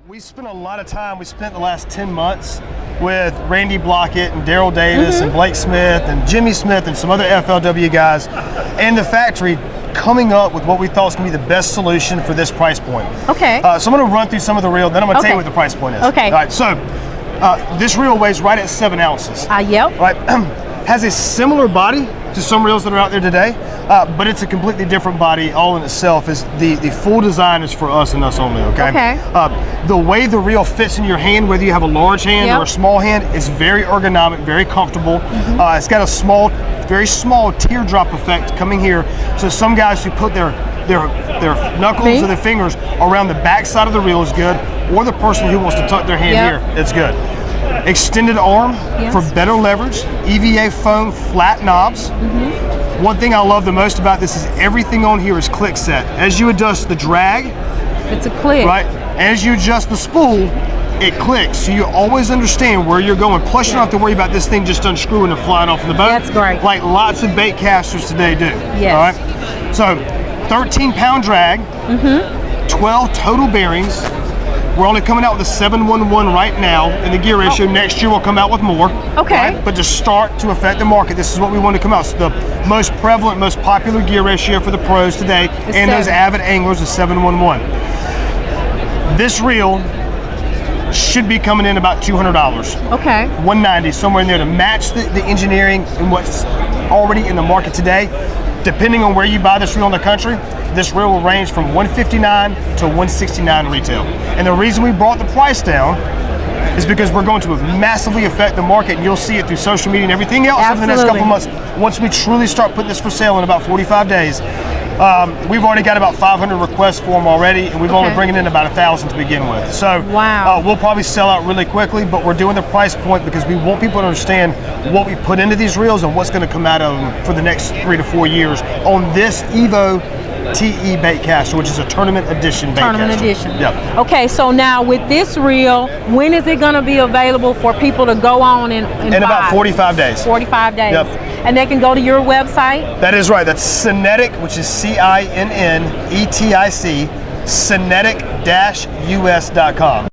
We spent a lot of time, we spent the last 10 months with Randy Blockett and Daryl Davis and Blake Smith and Jimmy Smith and some other FLW guys and the factory coming up with what we thought was going to be the best solution for this price point. Okay. So I'm going to run through some of the reel, then I'm going to tell you what the price point is. Okay. All right, so this reel weighs right at 7 ounces. Yep. Right, has a similar body to some reels that are out there today, but it's a completely different body all in itself. Is the full design is for us and us only, okay? Okay. The way the reel fits in your hand, whether you have a large hand or a small hand, is very ergonomic, very comfortable. It's got a very small teardrop effect coming here. So some guys who put their knuckles or their fingers around the back side of the reel is good, or the person who wants to tuck their hand here, it's good. Extended arm for better leverage, EVA foam flat knobs. One thing I love the most about this is everything on here is click set. As you adjust the drag, it's a click. Right. As you adjust the spool, it clicks. So you always understand where you're going. Plus you don't have to worry about this thing just unscrewing and flying off in the boat. That's great. Like lots of bait casters today do. Yes. All right. So 13-pound drag, 12 total bearings. We're only coming out with a 711 right now in the gear ratio. Next year we'll come out with more. Okay. Right? But to start to affect the market, this is what we want to come out. So the most prevalent, most popular gear ratio for the pros today and those avid anglers is 711. This reel should be coming in about $200. Okay. 190, somewhere in there to match the engineering and what's already in the market today. Depending on where you buy this reel in the country, this reel will range from $159 to $169 retail. And the reason we brought the price down is because we're going to massively affect the market, and you'll see it through social media and everything else over the next couple months. Once we truly start putting this for sale in about 45 days, we've already got about 500 requests for them already, and we've only bringing in about 1,000 to begin with. So we'll probably sell out really quickly, but we're doing the price point because we want people to understand what we put into these reels and what's going to come out of them for the next 3 to 4 years on this Evo TE bait caster, which is a tournament edition bait caster. Tournament edition. Yep. Okay, so now with this reel, when is it going to be available for people to go on and buy? In about 45 days. 45 days. Yep. And they can go to your website? That is right. That's Cinnetic, which is CINNETIC, cinnetic-us.com.